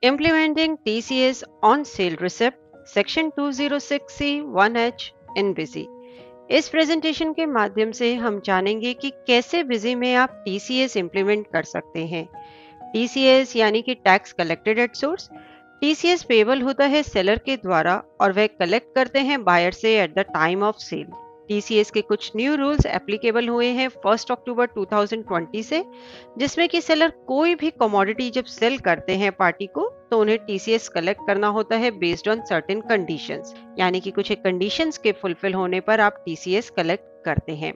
Implementing TCS on sale receipt section 206C1H in busy. इस presentation के माध्यम से हम जानेंगे कि कैसे बिजी में आप TCS इंप्लीमेंट कर सकते हैं। TCS यानी कि tax collected at source. TCS payable होता है सेलर के द्वारा और वह कलेक्ट करते हैं बायर से at the time of sale. TCS के कुछ न्यू रूल्स एप्लीकेबल हुए हैं 1 अक्टूबर 2020 से, जिसमें कि सेलर कोई भी कमोडिटी जब सेल करते हैं पार्टी को तो उन्हें TCS कलेक्ट करना होता है बेस्ड ऑन सर्टेन कंडीशंस, यानी कि कुछ कंडीशंस के फुलफिल होने पर आप TCS कलेक्ट करते हैं।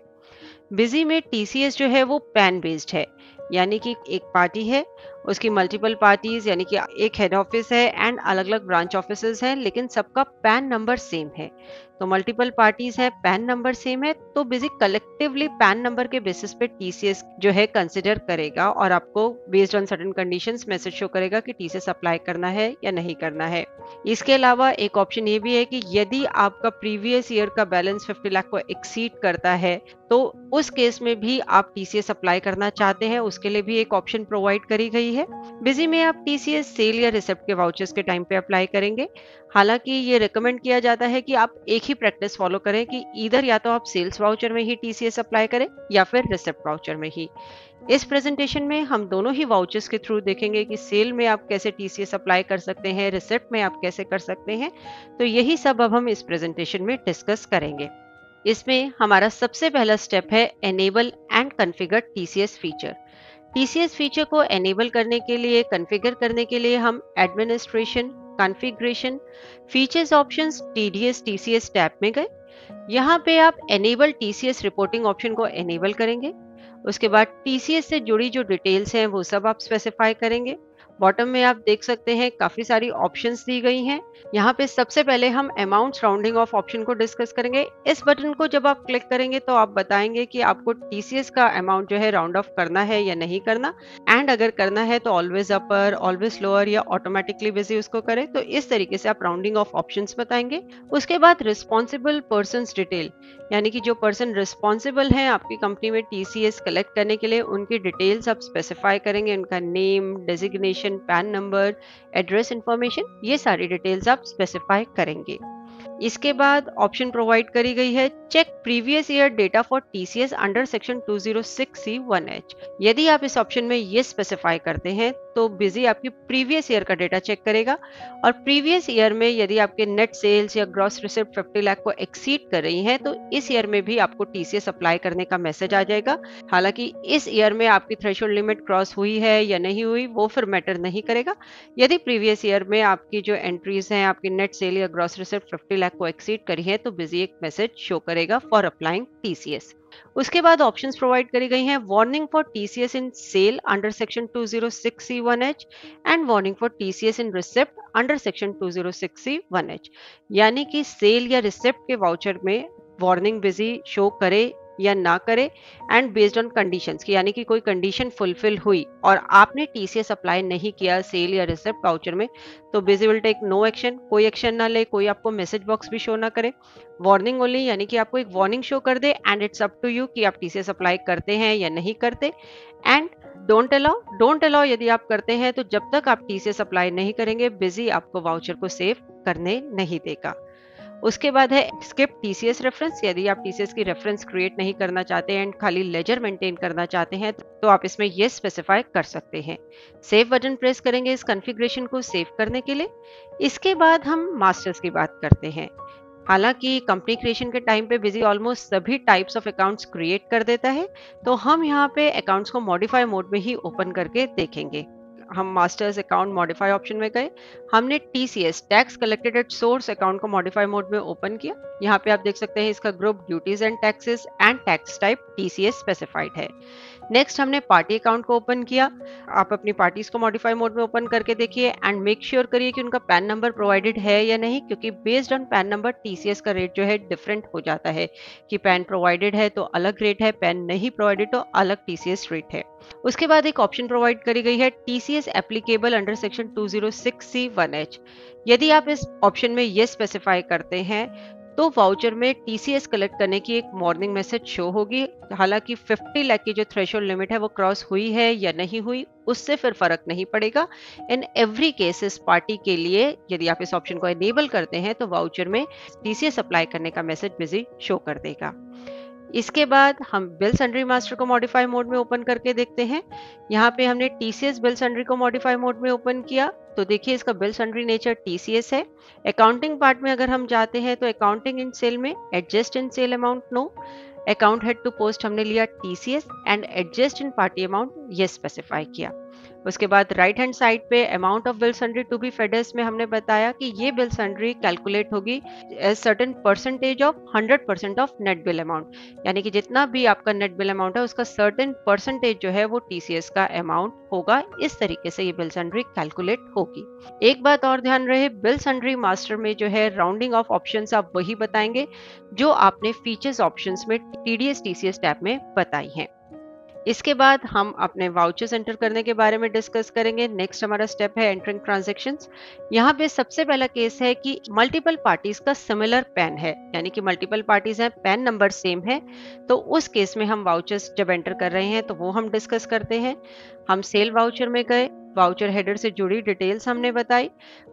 बिजी में TCS जो है वो पैन बेस्ड है, यानी कि एक पार्टी है, उसकी मल्टीपल पार्टीज यानी कि एक हेड ऑफिस है एंड अलग अलग ब्रांच ऑफिसेज हैं, लेकिन सबका पैन नंबर सेम है। तो मल्टीपल पार्टीज है, पैन नंबर सेम है, तो बिजी कलेक्टिवली पैन नंबर के बेसिस पे TCS जो है कंसिडर करेगा और आपको based on certain conditions message show करेगा कि TCS अप्लाई करना है या नहीं करना है। इसके अलावा एक ऑप्शन ये भी है कि यदि आपका प्रीवियस ईयर का बैलेंस 50 लाख को एक्सीड करता है तो उस केस में भी आप TCS अप्लाई करना चाहते हैं, उसके लिए भी एक ऑप्शन प्रोवाइड करी गई है। बिजी में आप TCS सेल या रिसिप्ट के वाउचर्स के टाइम पे अप्लाई करेंगे। हालांकि ये रिकमेंड किया जाता है कि आप एक ही प्रैक्टिस फॉलो करें कि इधर या तो आप सेल्स वाउचर में ही TCS अप्लाई करें या फिर रिसिप्ट वाउचर में ही। इस प्रेजेंटेशन में हम दोनों ही वाउचर्स के थ्रू देखेंगे कि सेल में आप कैसे TCS अप्लाई कर सकते हैं, रिसिप्ट में आप कैसे कर सकते हैं। तो यही सब अब हम इस प्रेजेंटेशन में डिस्कस करेंगे। इसमें हमारा सबसे पहला स्टेप है enable and configure TCS feature. TCS feature को एनेबल करने के लिए, कॉन्फ़िगर करने के लिए हम administration, configuration, features options, TDS TCS tab में गए। यहाँ पे आप एनेबल TCS रिपोर्टिंग ऑप्शन को एनेबल करेंगे। उसके बाद TCS से जुड़ी जो डिटेल्स हैं वो सब आप स्पेसिफाई करेंगे। बॉटम में आप देख सकते हैं काफी सारी ऑप्शंस दी गई हैं। यहाँ पे सबसे पहले हम अमाउंट राउंडिंग ऑफ ऑप्शन को डिस्कस करेंगे। इस बटन को जब आप क्लिक करेंगे तो आप बताएंगे कि आपको TCS का अमाउंट जो है राउंड ऑफ करना है या नहीं करना, एंड अगर करना है तो ऑलवेज अपर, ऑलवेज लोअर या ऑटोमेटिकली बिजी उसको करें। तो इस तरीके से आप राउंडिंग ऑफ ऑप्शंस बताएंगे। उसके बाद रिस्पॉन्सिबल पर्सन डिटेल, यानी कि जो पर्सन रिस्पॉन्सिबल हैं आपकी कंपनी में TCS कलेक्ट करने के लिए, उनकी डिटेल्स आप स्पेसिफाई करेंगे। उनका name, designation, pan number, address information, ये सारी डिटेल्स आप स्पेसिफाई करेंगे। इसके बाद ऑप्शन प्रोवाइड करी गई है check previous year data for TCS under section 206C1H। यदि आप इस ऑप्शन में ये स्पेसिफाई करते हैं तो बिजी आपकी प्रीवियस ईयर का डेटा चेक करेगा, और प्रीवियस ईयर में यदि आपके नेट सेल्स या ग्रॉस रिसिप्ट 50 लाख को एक्सीड कर रही हैं तो इस ईयर में भी आपको TCS अप्लाई करने का मैसेज आ जाएगा। हालांकि इस ईयर में आपकी थ्रेशोल्ड लिमिट क्रॉस हुई है या नहीं हुई वो फिर मैटर नहीं करेगा। यदि प्रीवियस ईयर में आपकी जो एंट्रीज हैं, आपकी नेट सेल या ग्रॉस रिसिप्ट 50 लाख को एक्सीड करी है तो बिजी एक मैसेज शो करेगा फॉर अप्लाइंग TCS। उसके बाद ऑप्शंस प्रोवाइड करी गई हैं warning for TCS in sale under section 206C1H and warning for TCS in receipt under section 206C1H, यानी कि सेल या रिसिप्ट के वाउचर में वार्निंग बिजी शो करे या ना करे एंड बेस्ड ऑन कंडीशंस की, यानी कि कोई कंडीशन फुलफिल हुई और आपने TCS अप्लाई नहीं किया सेल या रिसिप्ट वाउचर में तो Busy will take no action, कोई एक्शन ना ले, कोई आपको मैसेज बॉक्स भी शो ना करे। वार्निंग ओनली, यानी कि आपको एक वार्निंग शो कर दे and it's up to you कि आप TCS अप्लाई करते हैं या नहीं करते। एंड डोंट अलाउ यदि आप करते हैं तो जब तक आप TCS अप्लाई नहीं करेंगे बिजी आपको वाउचर को सेव करने नहीं देगा। उसके बाद है स्किप TCS रेफरेंस। यदि आप TCS की रेफरेंस क्रिएट नहीं करना चाहते एंड खाली लेजर मेंटेन करना चाहते हैं तो आप इसमें ये स्पेसिफाई कर सकते हैं। सेव बटन प्रेस करेंगे इस कॉन्फ़िगरेशन को सेव करने के लिए। इसके बाद हम मास्टर्स की बात करते हैं। हालांकि कंपनी क्रिएशन के टाइम पे बिजी ऑलमोस्ट सभी टाइप्स ऑफ अकाउंट्स क्रिएट कर देता है, तो हम यहाँ पे अकाउंट्स को मॉडिफाई मोड में ही ओपन करके देखेंगे। हम मास्टर्स अकाउंट मॉडिफाई ऑप्शन में गए, हमने TCS tax collected at source account को मॉडिफाई मोड में ओपन किया। यहाँ पे आप देख सकते हैं इसका group duties and taxes and tax type TCS specified है। नेक्स्ट हमने पार्टी अकाउंट को ओपन किया। आप अपनी पार्टीज को मॉडिफाई मोड में ओपन करके देखिए एंड मेक श्योर करिए कि उनका पैन नंबर प्रोवाइडेड है या नहीं, क्योंकि based on pan number TCS का रेट जो है डिफरेंट हो जाता है कि पैन प्रोवाइडेड है तो अलग रेट है, पैन नहीं प्रोवाइडेड तो अलग TCS रेट है। उसके बाद एक ऑप्शन प्रोवाइड करी गई है TCS applicable under section 206C1H। यदि आप इस ऑप्शन में ये स्पेसिफाई करते हैं तो वाउचर में टीसीएस कलेक्ट करने की एक वार्निंग मैसेज शो होगी। हालांकि 50 लाख की जो थ्रेशोल्ड लिमिट है वो क्रॉस हुई है या नहीं हुई, उससे फिर फर्क नहीं पड़ेगा। इन एवरी केस इस पार्टी के लिए यदि आप इस ऑप्शन को एनेबल करते हैं तो वाउचर में टीसीएस अप्लाई करने का मैसेज बिजी शो कर देगा। इसके बाद हम बिल सन्ड्री मास्टर को मॉडिफाई मोड में ओपन करके देखते हैं। यहाँ पे हमने टीसीएस बिल सन्ड्री को मॉडिफाई मोड में ओपन किया तो देखिए इसका बिल सन्ड्री नेचर टीसीएस है। अकाउंटिंग पार्ट में अगर हम जाते हैं तो अकाउंटिंग इन सेल में adjust in sale amount no, account head to post हमने लिया TCS and adjust in party amount ये स्पेसिफाई किया। उसके बाद राइट हैंड साइड पे amount of bill sundry to be फेडर्स में हमने बताया कि ये बिल सन्ड्री कैलकुलेट होगी as certain percentage of 100% of net bill amount, यानी कि जितना भी आपका नेट बिल अमाउंट है उसका सर्टेन परसेंटेज जो है वो टीसीएस का अमाउंट होगा। इस तरीके से ये बिल सन्ड्री कैलकुलेट होगी। एक बात और ध्यान रहे, बिल सन्ड्री मास्टर में जो है राउंडिंग ऑफ ऑप्शंस आप वही बताएंगे जो आपने फीचर्स ऑप्शंस में टीडीएस टीसीएस टैब में बताई हैं। इसके बाद हम अपने वाउचर्स एंटर करने के बारे में डिस्कस करेंगे। नेक्स्ट हमारा स्टेप है एंटरिंग ट्रांजैक्शंस। यहाँ पे सबसे पहला केस है कि मल्टीपल पार्टीज का सिमिलर पैन है, यानी कि मल्टीपल पार्टीज हैं, पैन नंबर सेम है, तो उस केस में हम वाउचर्स जब एंटर कर रहे हैं तो वो हम डिस्कस करते हैं। हम सेल वाउचर में गए, वाउचर हेडर से जुड़ी डिटेल्स हमने बताई,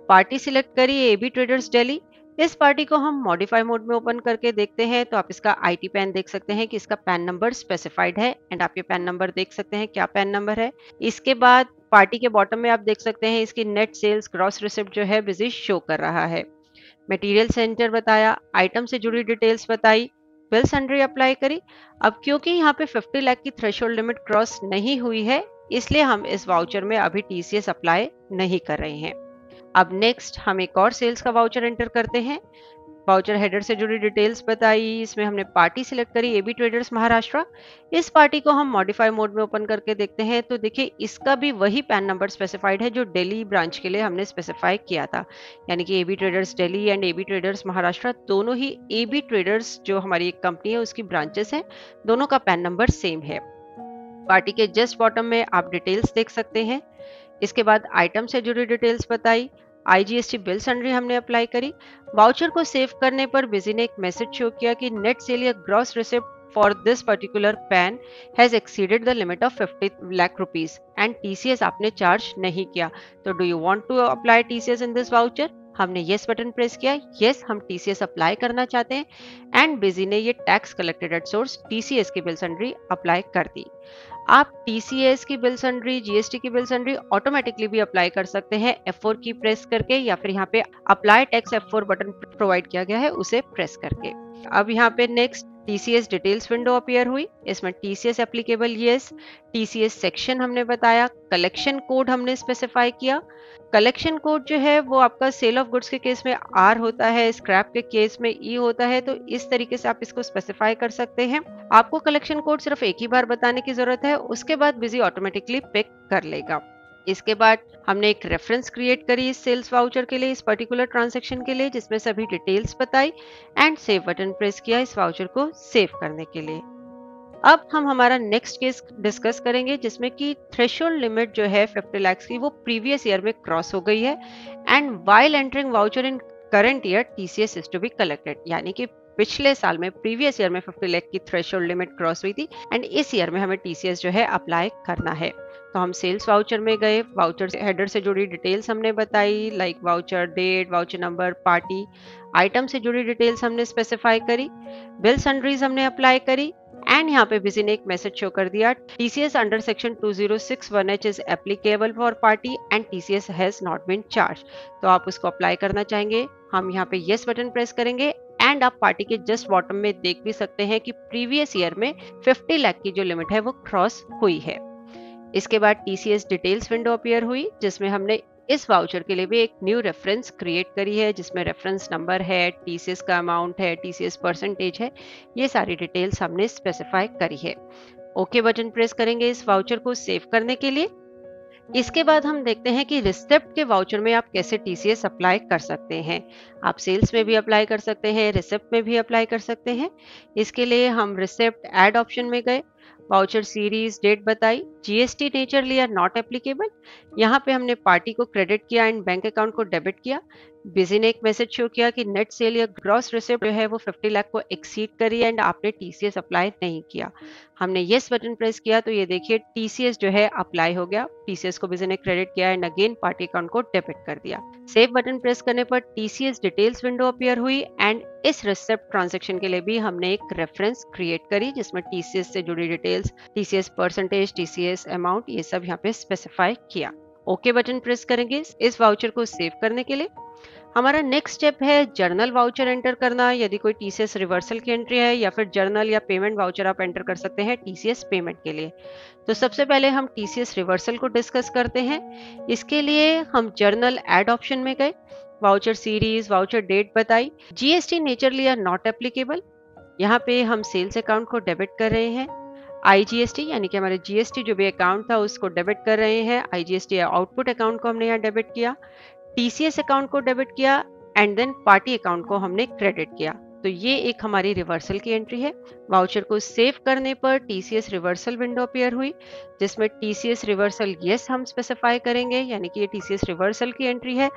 पार्टी सिलेक्ट करी एबी ट्रेडर्स दिल्ली। इस पार्टी को हम मॉडिफाई मोड में ओपन करके देखते हैं तो आप इसका आईटी पैन देख सकते हैं कि इसका पैन नंबर स्पेसिफाइड है एंड आप ये पैन नंबर देख सकते हैं क्या पैन नंबर है। इसके बाद पार्टी के बॉटम में आप देख सकते हैं इसकी नेट सेल्स ग्रॉस रिसिप्ट जो है बिजी शो कर रहा है। मटेरियल सेंटर बताया, आइटम से जुड़ी डिटेल्स बताई, बिल सन्ड्री अप्लाई करी। अब क्योंकि यहाँ पे 50 लाख की थ्रेशोल्ड लिमिट क्रॉस नहीं हुई है इसलिए हम इस वाउचर में अभी टीसीएस अप्लाई नहीं कर रहे हैं। अब नेक्स्ट हम एक और सेल्स का वाउचर एंटर करते हैं। वाउचर हेडर से जुड़ी डिटेल्स बताई, इसमें हमने पार्टी सिलेक्ट करी एबी ट्रेडर्स महाराष्ट्र। इस पार्टी को हम मॉडिफाई मोड में ओपन करके देखते हैं तो देखिए इसका भी वही पैन नंबर स्पेसिफाइड है जो दिल्ली ब्रांच के लिए हमने स्पेसिफाई किया था, यानी कि AB traders Delhi and AB traders Maharashtra दोनों ही एबी ट्रेडर्स जो हमारी एक कंपनी है उसकी ब्रांचेस हैं, दोनों का पैन नंबर सेम है। पार्टी के जस्ट बॉटम में आप डिटेल्स देख सकते हैं। इसके बाद आइटम से जुड़ी डिटेल्स बताई, आईजीएसटी बिल सन्ड्री हमने अप्लाई करी। वाउचर को सेव करने पर बिजी ने एक मैसेज शो किया कि नेट सेल या gross receipt for this particular PAN has exceeded the limit of 50 lakh rupees and TCS आपने चार्ज नहीं किया, तो do you want to apply TCS in this voucher. हमने येस बटन प्रेस किया, yes हम टीसीएस अप्लाई करना चाहते हैं एंड बिजी ने ये tax collected at source TCS की बिल सन्ड्री अप्लाई कर दी। आप टीसीएस की बिल सन्ड्री, जीएसटी की बिल सन्ड्री ऑटोमेटिकली भी अप्लाई कर सकते हैं F4 की प्रेस करके, या फिर यहाँ पे apply tax F4 button provide किया गया है उसे प्रेस करके। अब यहाँ पे next TCS details window appear हुई, इसमें TCS applicable yes, TCS section हमने बताया, कलेक्शन कोड हमने स्पेसिफाई किया। कलेक्शन कोड जो है वो आपका सेल ऑफ गुड्स के केस में R होता है, स्क्रैप के केस में E होता है, तो इस तरीके से आप इसको स्पेसिफाई कर सकते हैं। आपको कलेक्शन कोड सिर्फ एक ही बार बताने की जरूरत है, उसके बाद बिजी ऑटोमेटिकली पिक कर लेगा। इसके बाद हमने एक रेफरेंस क्रिएट करी इस सेल्स वाउचर के लिए, इस पर्टिकुलर ट्रांजैक्शन के लिए, जिसमें सभी डिटेल्स बताई एंड सेव बटन प्रेस किया इस वाउचर को सेव करने के लिए। अब हम हमारा नेक्स्ट केस डिस्कस करेंगे जिसमें कि थ्रेशोल्ड लिमिट जो है 50 लाख की वो प्रीवियस ईयर में क्रॉस हो गई है and while entering voucher in current year TCS is to be collected, यानी कि पिछले साल में प्रीवियस ईयर में 50 लाख की थ्रेशोल्ड लिमिट क्रॉस हुई थी एंड इस ईयर में हमें टीसीएस जो है अप्लाई करना है। तो हम सेल्स वाउचर में गए, वाउचर हेडर से जुड़ी डिटेल्स हमने बताई, like voucher date, voucher number, party, item से जुड़ी डिटेल्स हमने स्पेसिफाई करी, बिल सन्ड्रीज हमने अप्लाई करी एंड यहाँ पे बिजी ने एक मैसेज शो कर दिया, TCS under section 2061H is applicable for party and TCS has not been charge. तो आप उसको अप्लाई करना चाहेंगे, हम यहाँ पे येस बटन प्रेस करेंगे एंड आप पार्टी के जस्ट बॉटम में देख भी सकते हैं कि प्रीवियस ईयर में 50 लाख की जो लिमिट है वो क्रॉस हुई है। इसके बाद टीसीएस डिटेल्स विंडो अपीयर हुई जिसमें हमने इस वाउचर के लिए भी एक न्यू रेफरेंस क्रिएट करी है, जिसमें रेफरेंस नंबर है, टीसीएस का अमाउंट है, टीसीएस परसेंटेज है, ये सारी डिटेल्स हमने स्पेसिफाई करी है। ओके बटन प्रेस करेंगे इस वाउचर को सेव करने के लिए। इसके बाद हम देखते हैं कि रिसिप्ट के वाउचर में आप कैसे टीसीएस अप्लाई कर सकते हैं। आप सेल्स में भी अप्लाई कर सकते हैं, रिसिप्ट में भी अप्लाई कर सकते हैं। इसके लिए हम रिसिप्ट ऐड ऑप्शन में गए, वाउचर सीरीज, डेट बताई, जीएसटी नेचर लिया नॉट एप्लीकेबल। यहाँ पे हमने पार्टी को क्रेडिट किया एंड बैंक अकाउंट को डेबिट किया। बिजी ने एक मैसेज शो किया कि नेट सेल या ग्रॉस रिसिप्ट जो है वो 50 लाख को एक्सीड करी एंड आपने टीसीएस अप्लाई नहीं किया। हमने यस बटन प्रेस किया तो ये देखिए टीसीएस जो है अप्लाई हो गया। टीसीएस को बिजी ने क्रेडिट किया एंड अगेन पार्टी अकाउंट को डेबिट कर दिया। सेव बटन प्रेस करने पर टीसीएस डिटेल्स विंडो अपीयर हुई एंड इस रिसिप्ट ट्रांजैक्शन के लिए भी हमने एक रेफरेंस क्रिएट करी जिसमें टीसीएस से जुड़ी details, TCS percentage, TCS amount, ये सब यहाँ पे स्पेसिफाई किया। ओके बटन प्रेस करेंगे इस वाउचर को सेव करने के लिए। हमारा नेक्स्ट स्टेप है जर्नल वाउचर एंटर करना। यदि कोई टीसीएस रिवर्सल की एंट्री है या फिर जर्नल या पेमेंट वाउचर आप एंटर कर सकते हैं टीसीएस पेमेंट के लिए। तो सबसे पहले हम टीसीएस रिवर्सल को डिस्कस करते हैं। इसके लिए हम जर्नल ऐड ऑप्शन में गए, वाउचर सीरीज, वाउचर डेट बताई, जीएसटी नेचर लिया नॉट एप्लीकेबल। यहाँ पे हम सेल्स अकाउंट को डेबिट कर रहे हैं। आईजीएसटी यानी कि हमारे जीएसटी जो भी अकाउंट था उसको डेबिट कर रहे हैं। आईजीएसटी आउटपुट अकाउंट को हमने यहाँ डेबिट किया, टीसीएस अकाउंट को डेबिट किया एंड देन पार्टी अकाउंट को हमने क्रेडिट किया। तो ये एक हमारी रिवर्सल की एंट्री है। वाउचर को सेव करने पर टीसीएस रिवर्सल विंडो अपीयर हुई जिसमें टीसीएस रिवर्सल यस हम स्पेसिफाई करेंगे, यानी कि ये टीसीएस रिवर्सल की एंट्री है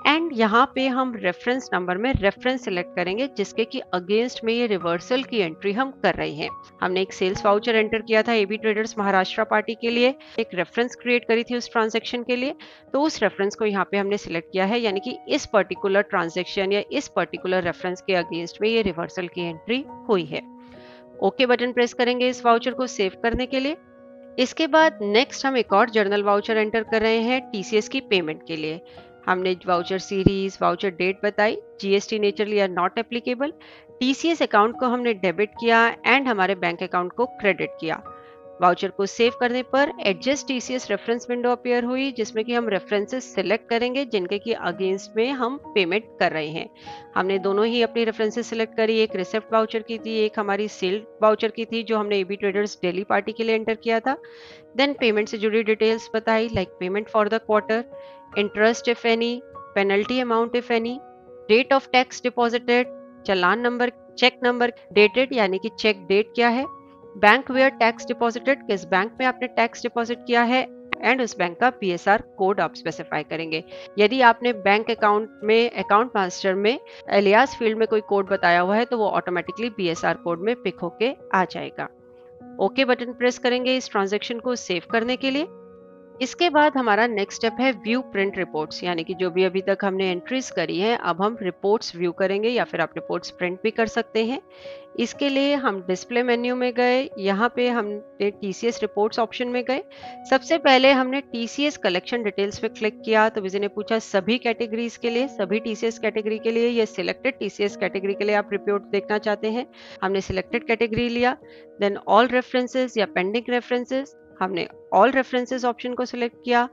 एंड यहाँ पे हम रेफरेंस नंबर में रेफरेंस सिलेक्ट करेंगे जिसके कि अगेंस्ट में ये रिवर्सल की एंट्री हम कर रहे हैं। हमने एक सेल्स वाउचर एंटर किया था एबी ट्रेडर्स महाराष्ट्र पार्टी के लिए, एक रेफरेंस क्रिएट करी थी उस ट्रांजेक्शन के लिए, तो उस रेफरेंस को यहाँ पे हमने सिलेक्ट किया है, यानी कि इस पर्टिकुलर ट्रांजेक्शन या इस पर्टिकुलर रेफरेंस के अगेंस्ट में ये रिवर्सल की एंट्री हुई है। ओके बटन प्रेस करेंगे इस वाउचर को सेव करने के लिए। इसके बाद नेक्स्ट हम एक और जर्नल वाउचर एंटर कर रहे हैं टीसीएस की पेमेंट के लिए। हमने वाउचर सीरीज, वाउचर डेट बताई, जीएसटी नेचर लिया नॉट एप्लीकेबल, टीसीएस अकाउंट को हमने डेबिट किया एंड हमारे बैंक अकाउंट को क्रेडिट किया। वाउचर को सेव करने पर adjust TCS reference window appear हुई जिसमें कि हम रेफरेंसेस सिलेक्ट करेंगे जिनके की अगेंस्ट में हम पेमेंट कर रहे हैं। हमने दोनों ही अपनी रेफरेंसेस सिलेक्ट करी, एक रिसिप्ट वाउचर की थी, एक हमारी सेल वाउचर की थी जो हमने एबी ट्रेडर्स दिल्ली पार्टी के लिए एंटर किया था। देन पेमेंट से जुड़ी डिटेल्स बताई like payment for the quarter, interest if any, penalty amount if any, date of tax deposited, challan number, cheque number, dated यानी कि चेक डेट क्या है, बैंक वेयर टैक्स डिपॉजिटेड, किस बैंक में आपने टैक्स डिपॉजिट किया है एंड उस बैंक का पीएसआर कोड आप स्पेसिफाई करेंगे। यदि आपने बैंक अकाउंट में अकाउंट मास्टर में एलियास फील्ड में कोई कोड बताया हुआ है तो वो ऑटोमेटिकली पीएसआर कोड में पिक होके आ जाएगा। ओके बटन प्रेस करेंगे इस ट्रांजैक्शन को सेव करने के लिए। इसके बाद हमारा नेक्स्ट स्टेप है व्यू प्रिंट रिपोर्ट्स, यानी कि जो भी अभी तक हमने एंट्रीज करी हैं अब हम रिपोर्ट्स व्यू करेंगे या फिर आप रिपोर्ट्स प्रिंट भी कर सकते हैं। इसके लिए हम डिस्प्ले मेन्यू में गए, यहाँ पे हमने टीसीएस रिपोर्ट्स ऑप्शन में गए। सबसे पहले हमने टीसीएस कलेक्शन डिटेल्स पे क्लिक किया तो विजय ने पूछा सभी कैटेगरीज के लिए, सभी टीसीएस कैटेगरी के लिए या सिलेक्टेड टीसीएस कैटेगरी के लिए आप रिपोर्ट देखना चाहते हैं। हमने सिलेक्टेड कैटेगरी लिया, देन ऑल रेफरेंसेस या पेंडिंग रेफरेंसेस, हमने ऑल रेफरेंसेस ऑप्शन को सिलेक्ट किया,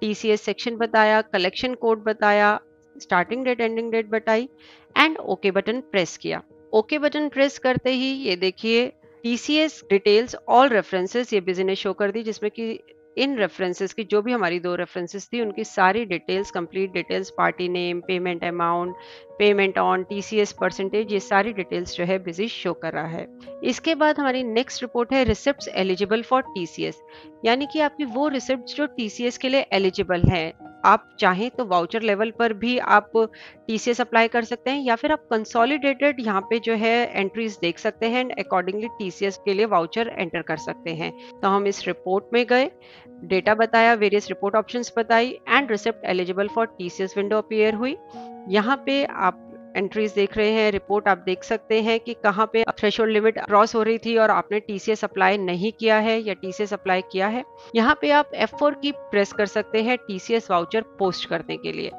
टीसीएस सेक्शन बताया, कलेक्शन कोड बताया, स्टार्टिंग डेट एंडिंग डेट बताई एंड ओके बटन प्रेस किया। ओके बटन प्रेस करते ही ये देखिए टीसीएस डिटेल्स ऑल रेफरेंसेस ये बिजी ने शो कर दी जिसमें कि इन रेफरेंसेस की जो भी हमारी 2 रेफरेंसेस थी उनकी सारी details, complete details, party name, payment amount, payment on, TCS percentage, ये सारी डिटेल्स जो है बिजी शो कर रहा है। इसके बाद हमारी नेक्स्ट रिपोर्ट है रिसिप्ट्स एलिजिबल फॉर टीसीएस, यानी कि आपकी वो रिसिप्ट्स जो टीसीएस के लिए एलिजिबल हैं। आप चाहें तो वाउचर लेवल पर भी आप टीसीएस अप्लाई कर सकते हैं या फिर आप कंसोलिडेटेड यहाँ पे जो है एंट्रीज देख सकते हैं एंड अकॉर्डिंगली टीसीएस के लिए वाउचर एंटर कर सकते हैं। तो हम इस रिपोर्ट में गए, डेटा बताया, वेरियस रिपोर्ट ऑप्शंस बताई and receipt eligible for TCS window appear हुई। यहाँ पे आप एंट्रीज देख रहे हैं, रिपोर्ट आप देख सकते हैं कि कहाँ पे थ्रेशोल्ड लिमिट क्रॉस हो रही थी और आपने टीसीएस अप्लाई नहीं किया है या टीसीएस अप्लाई किया है। यहाँ पे आप F4 की प्रेस कर सकते हैं टीसीएस वाउचर पोस्ट करने के लिए।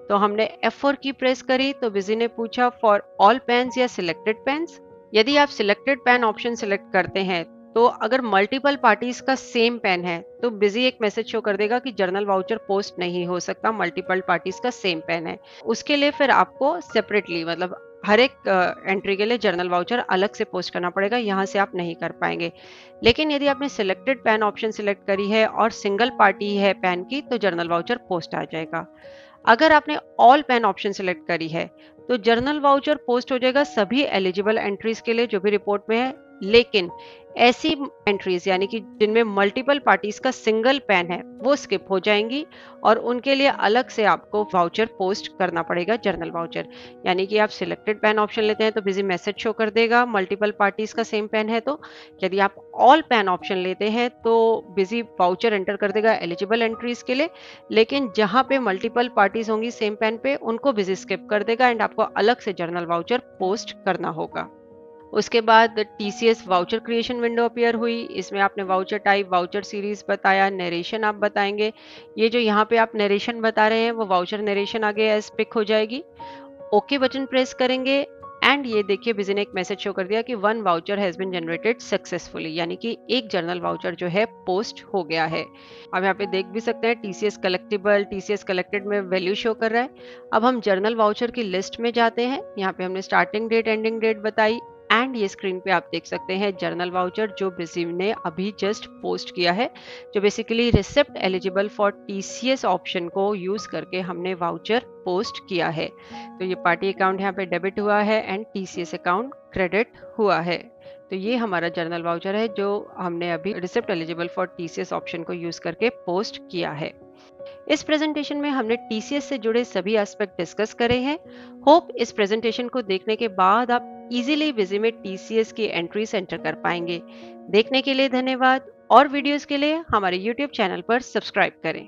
तो हमने F4 की प्रेस करी तो बिजी ने पूछा फॉर ऑल पेन्स या सिलेक्टेड पेन्स। यदि आप सिलेक्टेड पेन ऑप्शन सिलेक्ट करते हैं तो अगर मल्टीपल पार्टीज का सेम पेन है तो बिजी एक मैसेज शो कर देगा कि जर्नल वाउचर पोस्ट नहीं हो सकता, मल्टीपल पार्टीज का सेम पेन है। उसके लिए फिर आपको सेपरेटली मतलब हर एक एंट्री के लिए जर्नल वाउचर अलग से पोस्ट करना पड़ेगा, यहाँ से आप नहीं कर पाएंगे। लेकिन यदि आपने सिलेक्टेड पेन ऑप्शन सिलेक्ट करी है और सिंगल पार्टी है पेन की तो जर्नल वाउचर पोस्ट आ जाएगा। अगर आपने ऑल पेन ऑप्शन सिलेक्ट करी है तो जर्नल वाउचर पोस्ट हो जाएगा सभी एलिजिबल एंट्रीज के लिए जो भी रिपोर्ट में है, लेकिन ऐसी एंट्रीज यानी कि जिनमें मल्टीपल पार्टीज का सिंगल पैन है वो स्किप हो जाएंगी और उनके लिए अलग से आपको वाउचर पोस्ट करना पड़ेगा, जर्नल वाउचर। यानी कि आप सिलेक्टेड पैन ऑप्शन लेते हैं तो बिजी मैसेज शो कर देगा, मल्टीपल पार्टीज का सेम पैन है तो। यदि आप ऑल पैन ऑप्शन लेते हैं तो बिजी वाउचर एंटर कर देगा एलिजिबल एंट्रीज के लिए, लेकिन जहां पे मल्टीपल पार्टीज होंगी सेम पैन पे उनको बिजी स्किप कर देगा एंड आपको अलग से जर्नल वाउचर पोस्ट करना होगा। उसके बाद TCS voucher creation window appear हुई। इसमें आपने वाउचर टाइप, वाउचर सीरीज बताया, नरेशन आप बताएंगे। ये जो यहाँ पे आप नरेशन बता रहे हैं वो वाउचर नरेशन आगे एज पिक हो जाएगी। ओके बटन प्रेस करेंगे एंड ये देखिए बिजी ने एक मैसेज शो कर दिया कि 1 voucher has been generated successfully, यानी कि एक जर्नल वाउचर जो है पोस्ट हो गया है। अब यहाँ पे देख भी सकते हैं टीसीएस कलेक्टिबल, टीसीएस कलेक्टेड में वैल्यू शो कर रहा है। अब हम जर्नल वाउचर की लिस्ट में जाते हैं। यहाँ पे हमने स्टार्टिंग डेट, एंडिंग डेट बताई एंड ये स्क्रीन पे आप देख सकते हैं जर्नल वाउचर जो बिजी ने अभी जस्ट पोस्ट किया है, जो basically receipt eligible for TCS option को यूज करके हमने वाउचर पोस्ट किया है। तो ये पार्टी अकाउंट यहाँ पे डेबिट हुआ है एंड टीसीएस अकाउंट क्रेडिट हुआ है। तो ये हमारा जर्नल वाउचर है जो हमने अभी receipt eligible for TCS option को यूज करके पोस्ट किया है। इस प्रेजेंटेशन में हमने टीसीएस से जुड़े सभी एस्पेक्ट डिस्कस करे हैं। होप इस प्रेजेंटेशन को देखने के बाद आप इजीली विजी में टीसीएस की एंट्रीज एंटर कर पाएंगे। देखने के लिए धन्यवाद और वीडियोस के लिए हमारे यूट्यूब चैनल पर सब्सक्राइब करें।